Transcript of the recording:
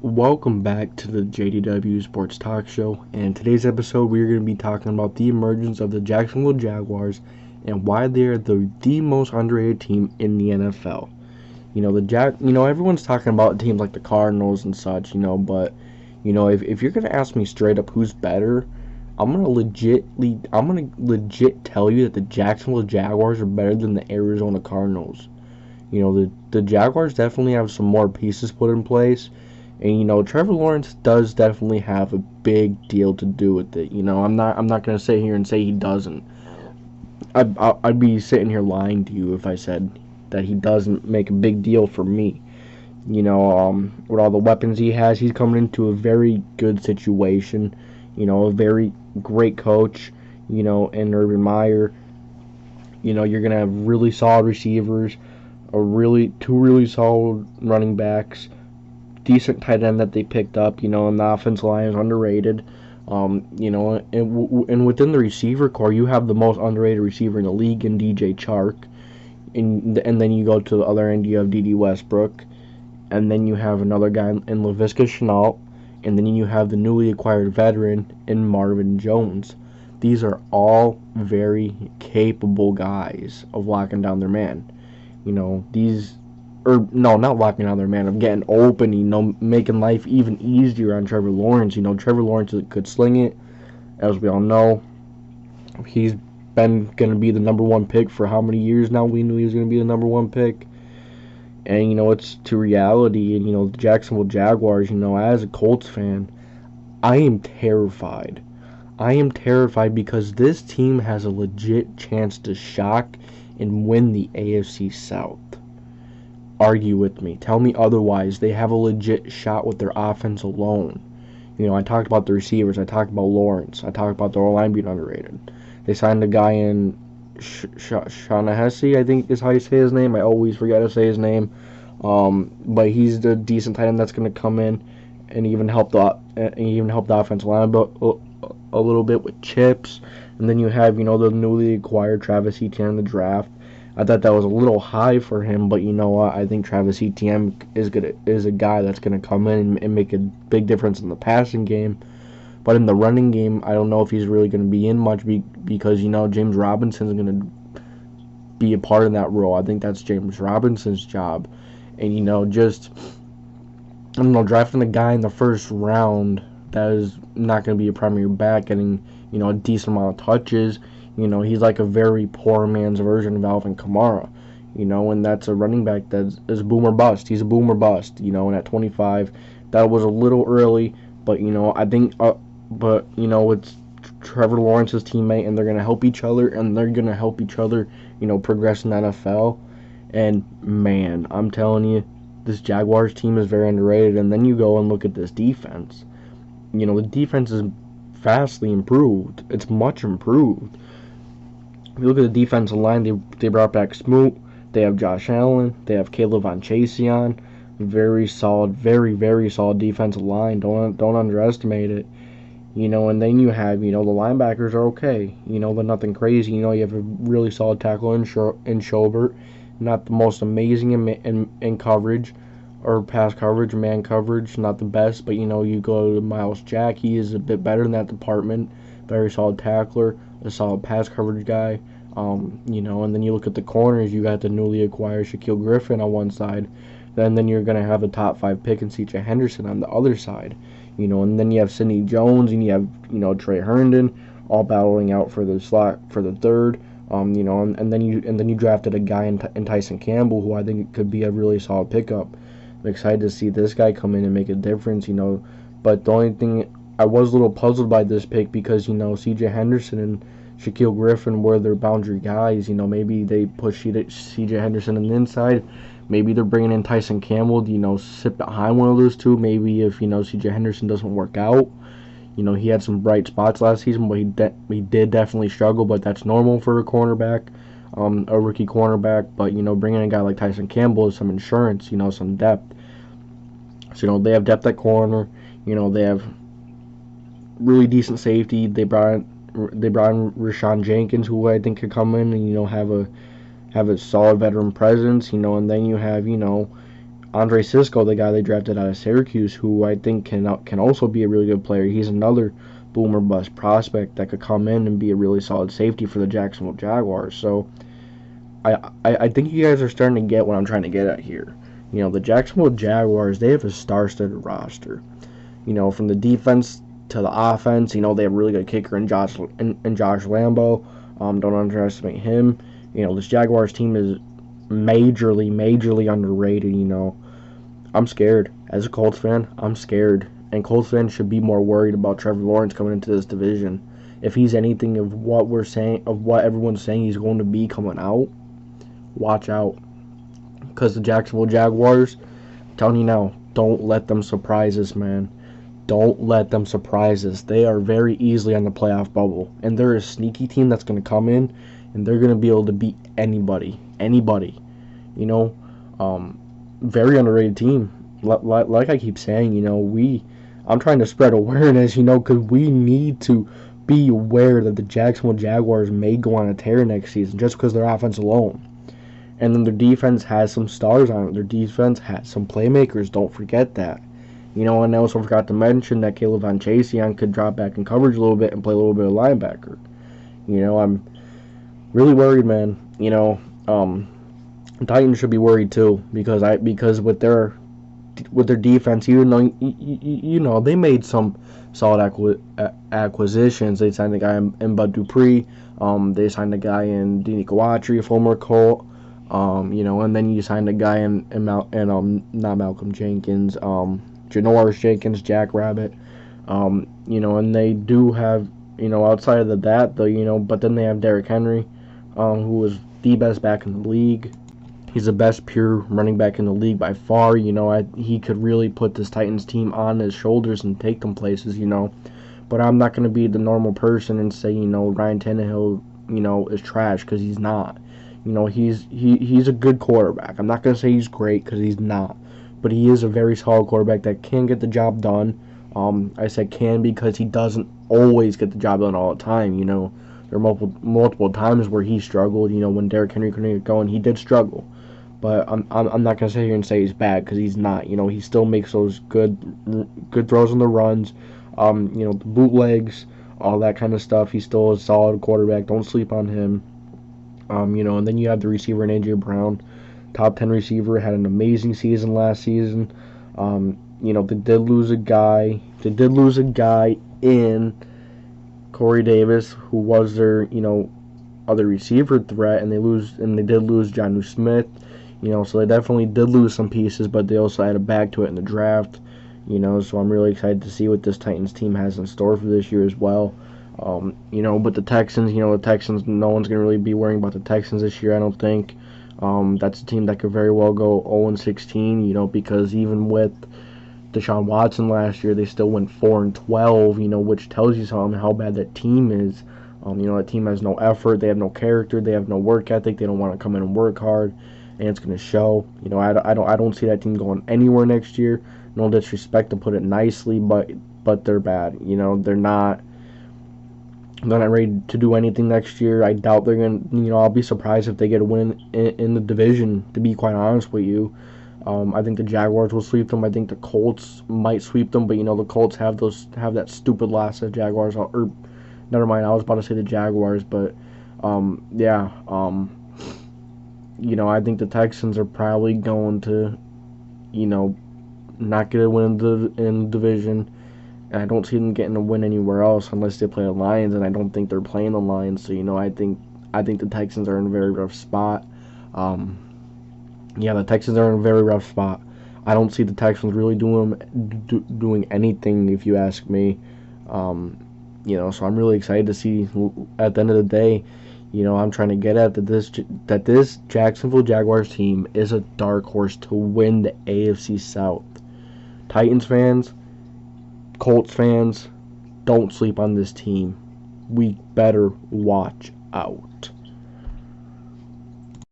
Welcome back to the JDW SportsTalkShow, and in today's episode we're going to be talking about the emergence of the Jacksonville Jaguars and why they're the most underrated team in the NFL. Everyone's talking about teams like the Cardinals and such, but if you're going to ask me straight up who's better, I'm going to legit tell you that the Jacksonville Jaguars are better than the Arizona Cardinals. The Jaguars definitely have some more pieces put in place. And Trevor Lawerence does definitely have a big deal to do with it. I'm not gonna sit here and say he doesn't. I'd be sitting here lying to you if I said that he doesn't make a big deal for me. With all the weapons he has, he's coming into a very good situation. A very great coach. In Urban Myer. You're gonna have really solid receivers, two really solid running backs. Decent tight end that they picked up, and the offensive line is underrated. And within the receiver core, you have the most underrated receiver in the league in DJ Chark. And then you go to the other end, you have D.D. Westbrook. And then you have another guy in Laviska Shenault. And then you have the newly acquired veteran in Marvin Jones. These are all very capable guys of locking down their man. Not locking down their man, of getting open, making life even easier on Trevor Lawerence. Trevor Lawerence could sling it, as we all know. He's been going to be the number one pick for how many years now? We knew he was going to be the number one pick. And, it's to reality. And, the Jacksonville Jaguars, as a Colts fan, I am terrified. I am terrified because this team has a legit chance to shock and win the AFC South. Argue with me. Tell me otherwise. They have a legit shot with their offense alone. I talked about the receivers. I talked about Lawerence. I talked about the O-line being underrated. They signed a guy in Shaughnessy, I think is how you say his name. I always forget to say his name. But he's the decent tight end that's going to come in and even help the offensive line a little bit with chips. And then you have the newly acquired Travis Etienne in the draft. I thought that was a little high for him, but you know what? I think Travis Etienne is a guy that's going to come in and make a big difference in the passing game. But in the running game, I don't know if he's really going to be in much because, James Robinson's going to be a part of that role. I think that's James Robinson's job. And, drafting a guy in the first round that is not going to be a primary back, getting, a decent amount of touches. He's like a very poor man's version of Alvin Kamara, and that's a running back that is boom or bust. He's a boom or bust, and at 25, that was a little early, but, I think, it's Trevor Lawrence's teammate, and they're going to help each other, progress in the NFL, and, man, I'm telling you, this Jaguars team is very underrated, and then you go and look at this defense. The defense is vastly improved. It's much improved. If you look at the defensive line, they brought back Smoot. They have Josh Allen. They have Caleb Von Chaseon. Very solid, very, very solid defensive line. Don't underestimate it. And then you have, the linebackers are okay. They're nothing crazy. You have a really solid tackle in Schobert. Not the most amazing in coverage or pass coverage, man coverage. Not the best, but, you go to Miles Jack. He is a bit better in that department. Very solid tackler. A solid pass coverage guy, and then you look at the corners, you got the newly acquired Shaquille Griffin on one side, then you're going to have the top 5 pick in C.J. Henderson on the other side, and then you have Sidney Jones, and you have, Trey Herndon, all battling out for the slot for the third, and then you drafted a guy in Tyson Campbell, who I think could be a really solid pickup. I'm excited to see this guy come in and make a difference, but the only thing, I was a little puzzled by this pick because, C.J. Henderson and Shaquille Griffin were their boundary guys. Maybe they push C.J. Henderson on the inside. Maybe they're bringing in Tyson Campbell to, sit behind one of those two. Maybe if, C.J. Henderson doesn't work out. He had some bright spots last season, but he did definitely struggle, but that's normal for a cornerback, a rookie cornerback. But, bringing in a guy like Tyson Campbell is some insurance, some depth. So, they have depth at corner. They have really decent safety. They brought in Rashawn Jenkins, who I think could come in and have a solid veteran presence. And then you have Andre Cisco, the guy they drafted out of Syracuse, who I think can also be a really good player. He's another boomer bust prospect that could come in and be a really solid safety for the Jacksonville Jaguars. So I think you guys are starting to get what I'm trying to get at here. The Jacksonville Jaguars, they have a star-studded roster. From the defense to the offense, they have a really good kicker in Josh Lambo. Don't underestimate him. This Jaguars team is majorly underrated. I'm scared. As a Colts fan, I'm scared. And Colts fans should be more worried about Trevor Lawerence coming into this division. If he's anything of what we're saying, of what everyone's saying he's going to be coming out, watch out. Because the Jacksonville Jaguars, I'm telling you now, don't let them surprise us, man. Don't let them surprise us. They are very easily on the playoff bubble. And they're a sneaky team that's going to come in, and they're going to be able to beat anybody. Very underrated team. Like I keep saying, I'm trying to spread awareness, because we need to be aware that the Jacksonville Jaguars may go on a tear next season just because their offense alone. And then their defense has some stars on it. Their defense has some playmakers. Don't forget that. And I also forgot to mention that Caleb Von Chasian could drop back in coverage a little bit and play a little bit of linebacker. I'm really worried, man. The Titans should be worried too because with their defense, even though they made some solid acquisitions. They signed a guy in Bud Dupree. They signed a guy in Dini Kawatri, a former Colt. And then you signed a guy in not Malcolm Jenkins, Janoris Jenkins, Jack Rabbit. And they do have, outside of that, but then they have Derrick Henry, who is the best back in the league. He's the best pure running back in the league by far. He could really put this Titans team on his shoulders and take them places, But I'm not going to be the normal person and say, Ryan Tannehill, is trash, because he's not. He's a good quarterback. I'm not going to say he's great, because he's not. But he is a very solid quarterback that can get the job done. I said can because he doesn't always get the job done all the time. There are multiple times where he struggled. When Derrick Henry couldn't get going, he did struggle. But I'm not going to sit here and say he's bad, because he's not. He still makes those good throws on the runs, the bootlegs, all that kind of stuff. He's still a solid quarterback. Don't sleep on him. And then you have the receiver in A.J. Brown, top 10 receiver, had an amazing season last season. They did lose a guy. They did lose a guy in Corey Davis, who was their, other receiver threat, and they did lose Jonnu Smith. So they definitely did lose some pieces, but they also added back to it in the draft. So I'm really excited to see what this Titans team has in store for this year as well. But the Texans, no one's going to really be worrying about the Texans this year, I don't think. That's a team that could very well go 0-16, because even with Deshaun Watson last year, they still went 4-12, which tells you something how bad that team is. That team has no effort, they have no character, they have no work ethic, they don't want to come in and work hard, and it's going to show. I don't see that team going anywhere next year. No disrespect, to put it nicely, but they're bad. They're not ready to do anything next year. I doubt they're going to, I'll be surprised if they get a win in the division, to be quite honest with you. I think the Jaguars will sweep them. I think the Colts might sweep them, but, the Colts have that stupid loss to the Jaguars. Or, never mind, I was about to say the Jaguars, but, I think the Texans are probably going to, not get a win in the division. And I don't see them getting a win anywhere else unless they play the Lions, and I don't think they're playing the Lions. So, I think the Texans are in a very rough spot. The Texans are in a very rough spot. I don't see the Texans really doing anything, if you ask me. So I'm really excited to see at the end of the day. I'm trying to get at that this Jacksonville Jaguars team is a dark horse to win the AFC South. Titans fans, Colts fans, don't sleep on this team. We better watch out.